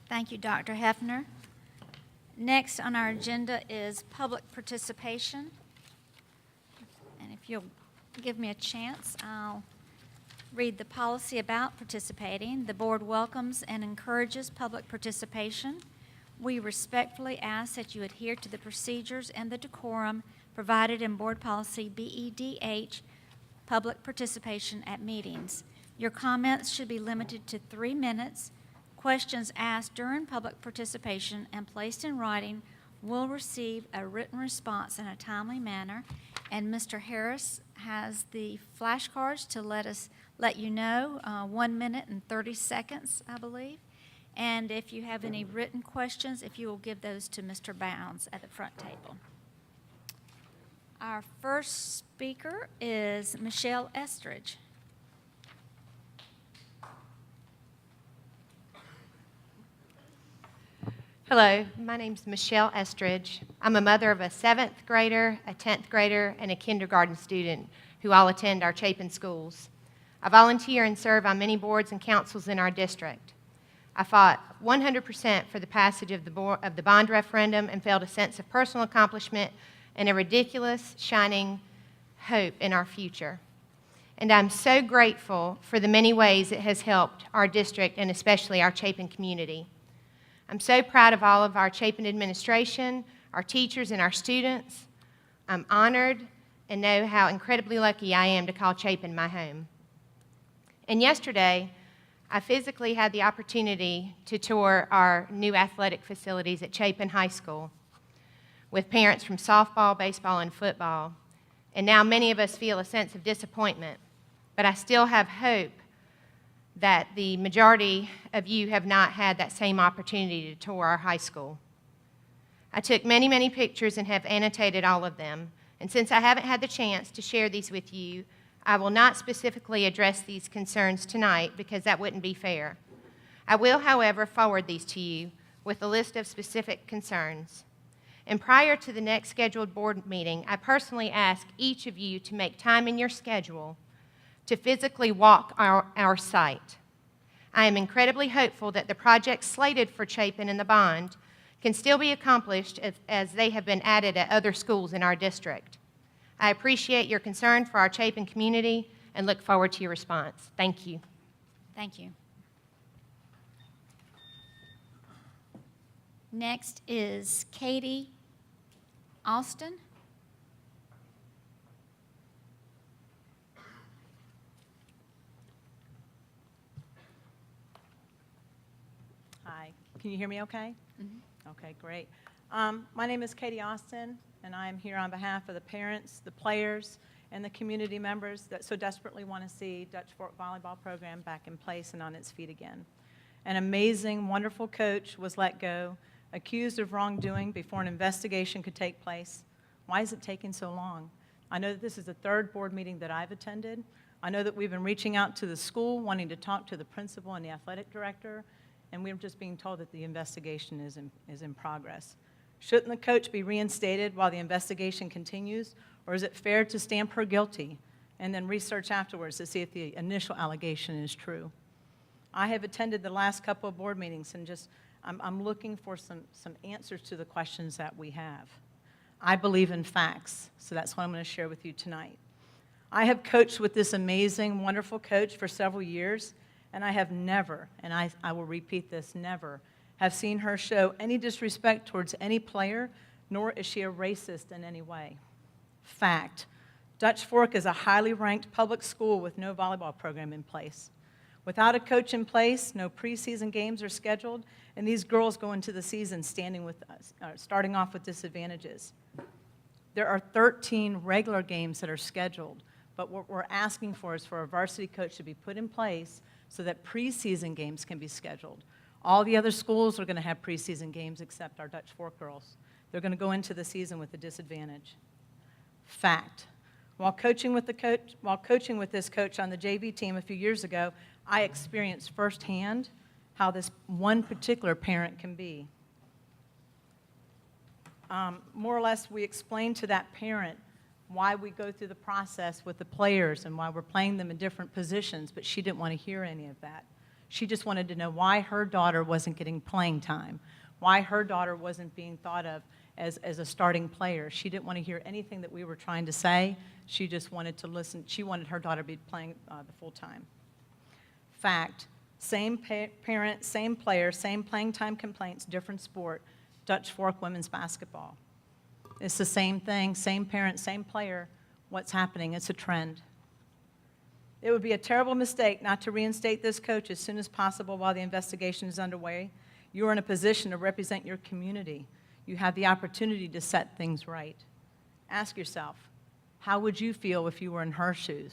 Thank you, Dr. Hefner. Next on our agenda is public participation. And if you'll give me a chance, I'll read the policy about participating. The board welcomes and encourages public participation. We respectfully ask that you adhere to the procedures and the decorum provided in Board Policy BEDH, public participation at meetings. Your comments should be limited to 3 minutes. Questions asked during public participation and placed in writing will receive a written response in a timely manner. And Mr. Harris has the flashcards to let you know, 1 minute and 30 seconds, I believe. And if you have any written questions, if you will give those to Mr. Bounds at the front table. Our first speaker is Michelle Estridge. Hello, my name's Michelle Estridge. I'm a mother of a 7th grader, a 10th grader, and a kindergarten student who all attend our Chapin schools. I volunteer and serve on many boards and councils in our district. I fought 100% for the passage of the bond referendum and felt a sense of personal accomplishment and a ridiculous, shining hope in our future. And I'm so grateful for the many ways it has helped our district and especially our Chapin community. I'm so proud of all of our Chapin administration, our teachers, and our students. I'm honored and know how incredibly lucky I am to call Chapin my home. And yesterday, I physically had the opportunity to tour our new athletic facilities at Chapin High School with parents from softball, baseball, and football. And now many of us feel a sense of disappointment, but I still have hope that the majority of you have not had that same opportunity to tour our high school. I took many, many pictures and have annotated all of them. And since I haven't had the chance to share these with you, I will not specifically address these concerns tonight because that wouldn't be fair. I will, however, forward these to you with a list of specific concerns. And prior to the next scheduled board meeting, I personally ask each of you to make time in your schedule to physically walk our site. I am incredibly hopeful that the projects slated for Chapin and the bond can still be accomplished as they have been added at other schools in our district. I appreciate your concern for our Chapin community and look forward to your response. Thank you. Thank you. Next is Katie Austin. Hi, can you hear me okay? Mm-hmm. Okay, great. My name is Katie Austin, and I am here on behalf of the parents, the players, and the community members that so desperately want to see Dutch Fork Volleyball program back in place and on its feet again. An amazing, wonderful coach was let go, accused of wrongdoing before an investigation could take place. Why is it taking so long? I know that this is the 3rd board meeting that I've attended. I know that we've been reaching out to the school, wanting to talk to the principal and the athletic director, and we're just being told that the investigation is in progress. Shouldn't the coach be reinstated while the investigation continues, or is it fair to stamp her guilty and then research afterwards to see if the initial allegation is true? I have attended the last couple of board meetings and I'm looking for some answers to the questions that we have. I believe in facts, so that's what I'm going to share with you tonight. I have coached with this amazing, wonderful coach for several years, and I have never, and I will repeat this, never, have seen her show any disrespect towards any player, nor is she a racist in any way. Fact. Dutch Fork is a highly ranked public school with no volleyball program in place. Without a coach in place, no preseason games are scheduled, and these girls go into the season starting off with disadvantages. There are 13 regular games that are scheduled, but what we're asking for is for a varsity coach to be put in place so that preseason games can be scheduled. All the other schools are going to have preseason games except our Dutch Fork girls. They're going to go into the season with a disadvantage. Fact. While coaching with this coach on the JV team a few years ago, I experienced firsthand how this one particular parent can be. More or less, we explained to that parent why we go through the process with the players and why we're playing them in different positions, but she didn't want to hear any of that. She just wanted to know why her daughter wasn't getting playing time, why her daughter wasn't being thought of as a starting player. She didn't want to hear anything that we were trying to say. She just wanted to listen. She wanted her daughter to be playing the full time. Fact, same parent, same player, same playing time complaints, different sport, Dutch Fork women's basketball. It's the same thing, same parent, same player. What's happening? It's a trend. It would be a terrible mistake not to reinstate this coach as soon as possible while the investigation is underway. You are in a position to represent your community. You have the opportunity to set things right. Ask yourself, how would you feel if you were in her shoes,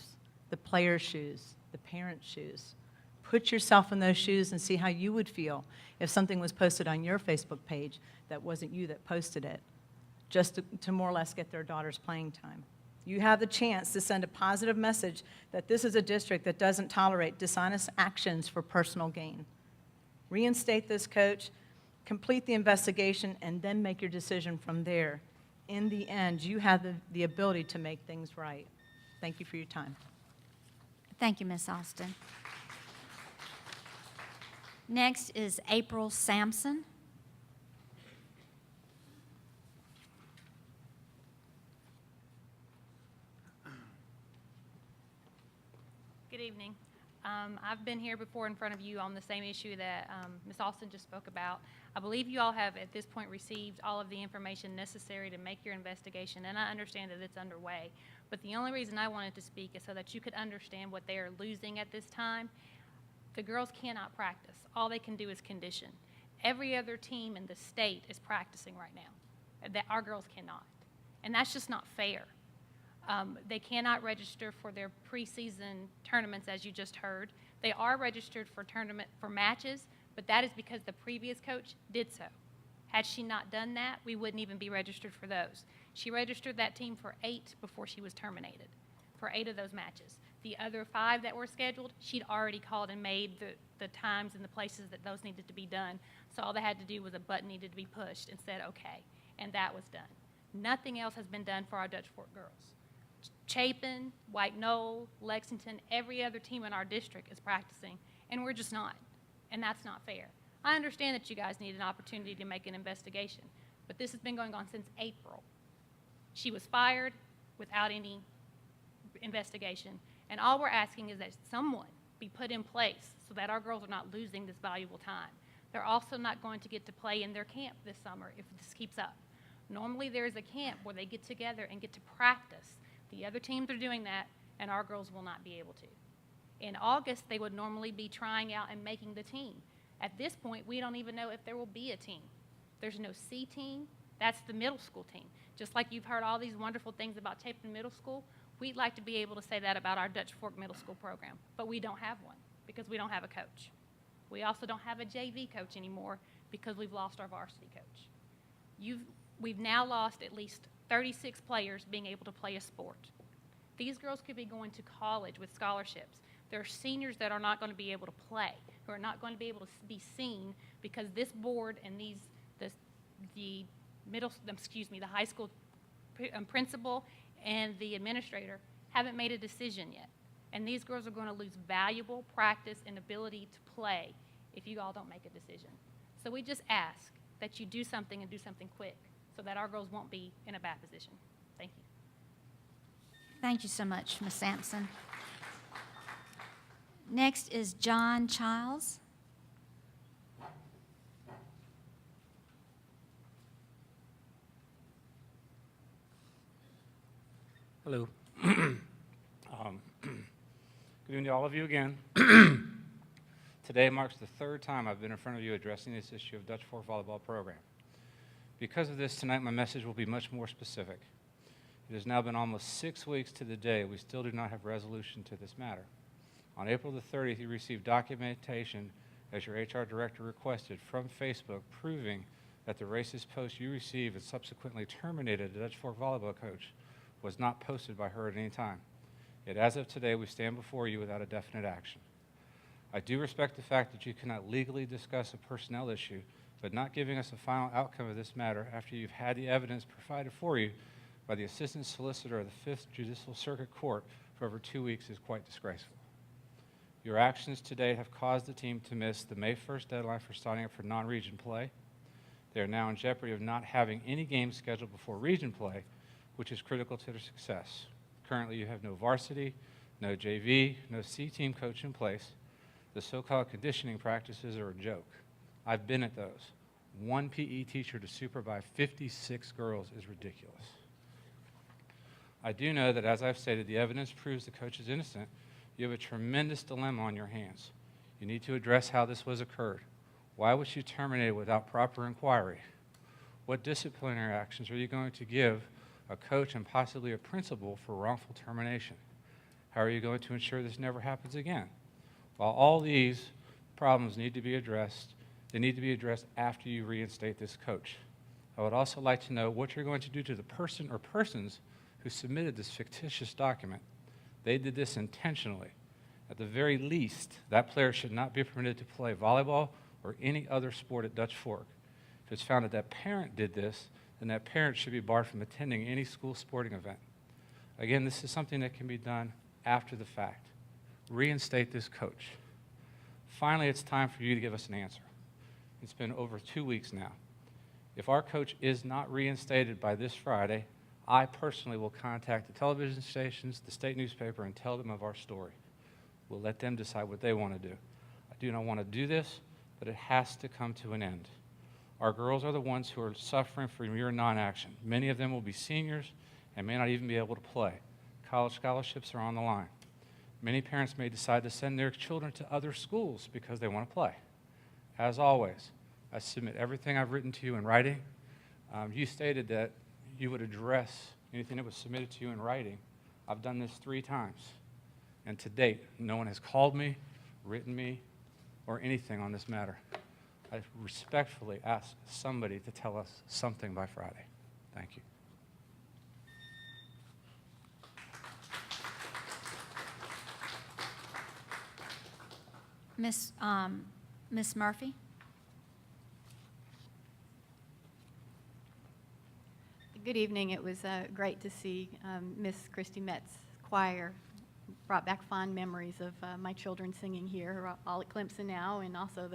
the player's shoes, the parent's shoes? Put yourself in those shoes and see how you would feel if something was posted on your Facebook page that wasn't you that posted it, just to more or less get their daughter's playing time. You have the chance to send a positive message that this is a district that doesn't tolerate dishonest actions for personal gain. Reinstate this coach, complete the investigation, and then make your decision from there. In the end, you have the ability to make things right. Thank you for your time. Thank you, Ms. Austin. Next is April Sampson. Good evening. I've been here before in front of you on the same issue that Ms. Austin just spoke about. I believe you all have at this point received all of the information necessary to make your investigation, and I understand that it's underway. But the only reason I wanted to speak is so that you could understand what they are losing at this time. The girls cannot practice. All they can do is condition. Every other team in the state is practicing right now. That our girls cannot. And that's just not fair. They cannot register for their preseason tournaments, as you just heard. They are registered for matches, but that is because the previous coach did so. Had she not done that, we wouldn't even be registered for those. She registered that team for 8 before she was terminated, for 8 of those matches. The other 5 that were scheduled, she'd already called and made the times and the places that those needed to be done. So all they had to do was a button needed to be pushed and said, okay, and that was done. Nothing else has been done for our Dutch Fork girls. Chapin, White Knoll, Lexington, every other team in our district is practicing, and we're just not, and that's not fair. I understand that you guys need an opportunity to make an investigation, but this has been going on since April. She was fired without any investigation, and all we're asking is that someone be put in place so that our girls are not losing this valuable time. They're also not going to get to play in their camp this summer if this keeps up. Normally there's a camp where they get together and get to practice. The other teams are doing that, and our girls will not be able to. In August, they would normally be trying out and making the team. At this point, we don't even know if there will be a team. There's no C team. That's the middle school team. Just like you've heard all these wonderful things about Chapin Middle School, we'd like to be able to say that about our Dutch Fork Middle School program, but we don't have one because we don't have a coach. We also don't have a JV coach anymore because we've lost our varsity coach. We've now lost at least 36 players being able to play a sport. These girls could be going to college with scholarships. There are seniors that are not going to be able to play, who are not going to be able to be seen because this board and the high school principal and the administrator haven't made a decision yet. And these girls are going to lose valuable practice and ability to play if you all don't make a decision. So we just ask that you do something and do something quick so that our girls won't be in a bad position. Thank you. Thank you so much, Ms. Sampson. Next is John Childs. Hello. Good evening to all of you again. Today marks the 3rd time I've been in front of you addressing this issue of Dutch Fork volleyball program. Because of this, tonight my message will be much more specific. It has now been almost 6 weeks to the day we still do not have resolution to this matter. On April the 30th, you received documentation, as your HR director requested, from Facebook proving that the racist post you received and subsequently terminated the Dutch Fork volleyball coach was not posted by her at any time. Yet as of today, we stand before you without a definite action. I do respect the fact that you cannot legally discuss a personnel issue, but not giving us a final outcome of this matter after you've had the evidence provided for you by the Assistant Solicitor of the 5th Judicial Circuit Court for over 2 weeks is quite disgraceful. Your actions today have caused the team to miss the May 1st deadline for signing up for non-region play. They are now in jeopardy of not having any games scheduled before region play, which is critical to their success. Currently, you have no varsity, no JV, no C-team coach in place. The so-called conditioning practices are a joke. I've been at those. One PE teacher to supervise 56 girls is ridiculous. I do know that, as I've stated, the evidence proves the coach is innocent. You have a tremendous dilemma on your hands. You need to address how this was occurred. Why was she terminated without proper inquiry? What disciplinary actions are you going to give a coach and possibly a principal for wrongful termination? How are you going to ensure this never happens again? While all these problems need to be addressed, they need to be addressed after you reinstate this coach. I would also like to know what you're going to do to the person or persons who submitted this fictitious document. They did this intentionally. At the very least, that player should not be permitted to play volleyball or any other sport at Dutch Fork. If it's found that that parent did this, then that parent should be barred from attending any school sporting event. Again, this is something that can be done after the fact. Reinstate this coach. Finally, it's time for you to give us an answer. It's been over 2 weeks now. If our coach is not reinstated by this Friday, I personally will contact the television stations, the state newspaper, and tell them of our story. We'll let them decide what they want to do. I do not want to do this, but it has to come to an end. Our girls are the ones who are suffering from your non-action. Many of them will be seniors and may not even be able to play. College scholarships are on the line. Many parents may decide to send their children to other schools because they want to play. As always, I submit everything I've written to you in writing. You stated that you would address anything that was submitted to you in writing. I've done this 3 times. And to date, no one has called me, written me, or anything on this matter. I respectfully ask somebody to tell us something by Friday. Thank you. Ms. Murphy? Good evening. It was great to see Miss Christy Metz's choir. Brought back fond memories of my children singing here, all at Clemson now, and also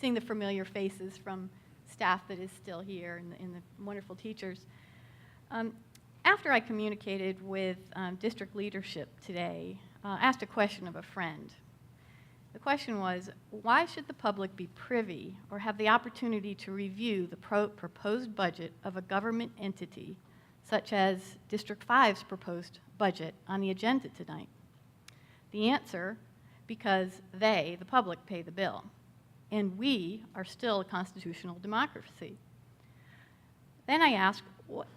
seeing the familiar faces from staff that is still here and the wonderful teachers. After I communicated with district leadership today, I asked a question of a friend. The question was, why should the public be privy or have the opportunity to review the proposed budget of a government entity such as District 5's proposed budget on the agenda tonight? The answer, because they, the public, pay the bill, and we are still a constitutional democracy. Then I asked,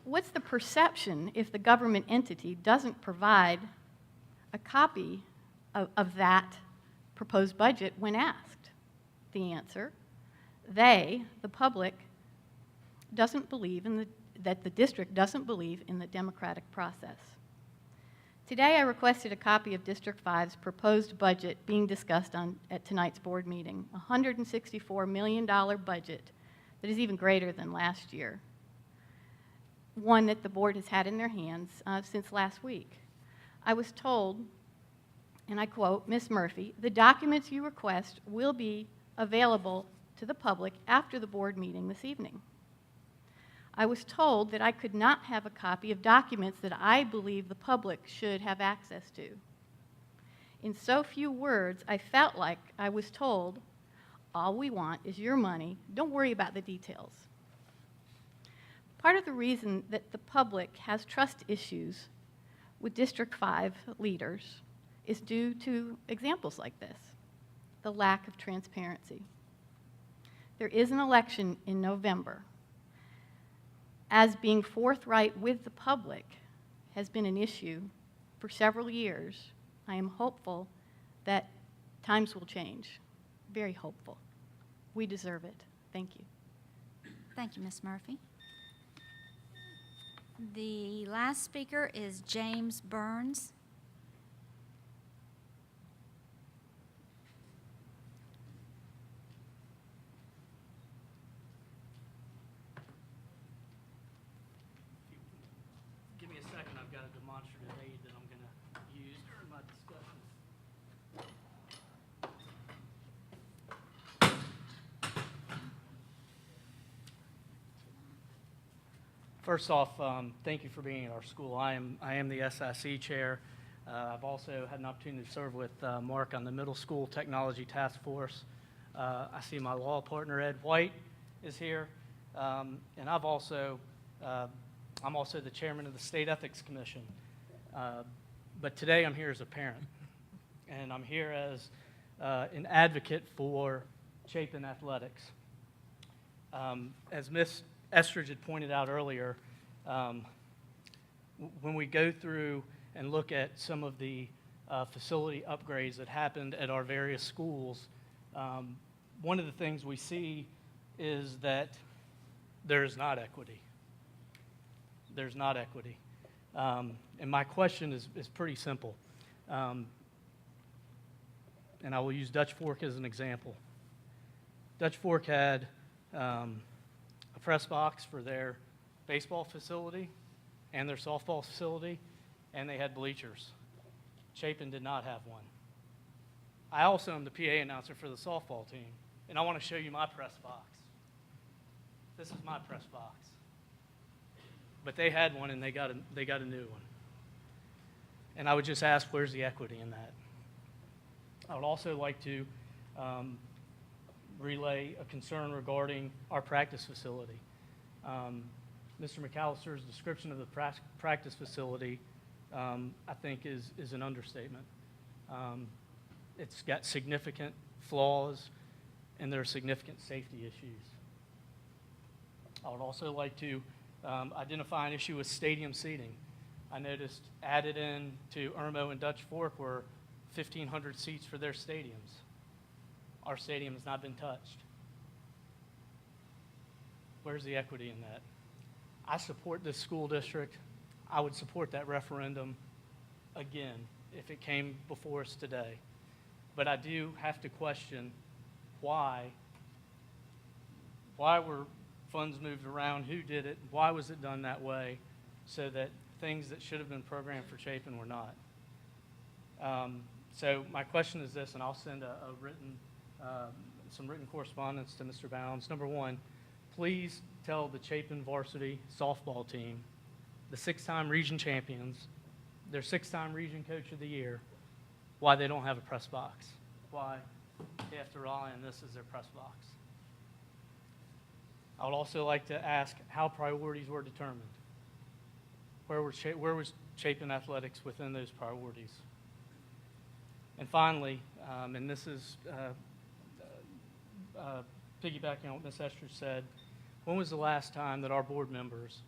what's the perception if the government entity doesn't provide a copy of that proposed budget when asked? The answer, they, the public, doesn't believe that the district doesn't believe in the democratic process. Today I requested a copy of District 5's proposed budget being discussed at tonight's board meeting, a $164 million budget that is even greater than last year, one that the board has had in their hands since last week. I was told, and I quote, Ms. Murphy, the documents you request will be available to the public after the board meeting this evening. I was told that I could not have a copy of documents that I believe the public should have access to. In so few words, I felt like I was told, all we want is your money, don't worry about the details. Part of the reason that the public has trust issues with District 5 leaders is due to examples like this, the lack of transparency. There is an election in November. As being forthright with the public has been an issue for several years, I am hopeful that times will change. Very hopeful. We deserve it. Thank you. Thank you, Ms. Murphy. The last speaker is James Burns. Give me a second, I've got a demonstrative aid that I'm going to use during my discussion. First off, thank you for being at our school. I am the SIC chair. I've also had an opportunity to serve with Mark on the Middle School Technology Task Force. I see my law partner, Ed White, is here. And I'm also the chairman of the State Ethics Commission. But today I'm here as a parent, and I'm here as an advocate for Chapin athletics. As Ms. Estridge had pointed out earlier, when we go through and look at some of the facility upgrades that happened at our various schools, one of the things we see is that there is not equity. There's not equity. And my question is pretty simple. And I will use Dutch Fork as an example. Dutch Fork had a press box for their baseball facility and their softball facility, and they had bleachers. Chapin did not have one. I also am the PA announcer for the softball team, and I want to show you my press box. This is my press box. But they had one, and they got a new one. And I would just ask, where's the equity in that? I would also like to relay a concern regarding our practice facility. Mr. McAllister's description of the practice facility, I think, is an understatement. It's got significant flaws, and there are significant safety issues. I would also like to identify an issue with stadium seating. I noticed added in to Irmo and Dutch Fork were 1,500 seats for their stadiums. Our stadium has not been touched. Where's the equity in that? I support this school district. I would support that referendum again if it came before us today. But I do have to question why were funds moved around, who did it, why was it done that way, so that things that should have been programmed for Chapin were not. So my question is this, and I'll send some written correspondence to Mr. Bounds. Number one, please tell the Chapin varsity softball team, the 6-time region champions, their 6-time region coach of the year, why they don't have a press box, why they have to rely on this as their press box. I would also like to ask how priorities were determined. Where was Chapin athletics within those priorities? And finally, and this is piggybacking on what Ms. Estridge said, when was the last time that our board members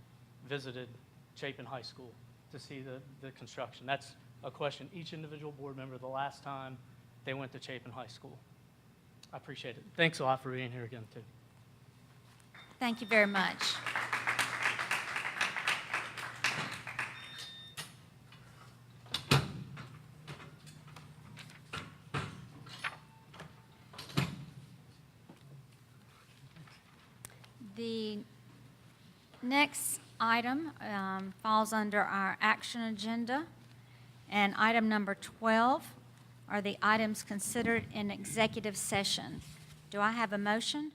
visited Chapin High School to see the construction? That's a question each individual board member, the last time they went to Chapin High School. I appreciate it. Thanks a lot for being here again, too. Thank you very much. The next item falls under our action agenda, and item number 12 are the items considered in executive session. Do I have a motion?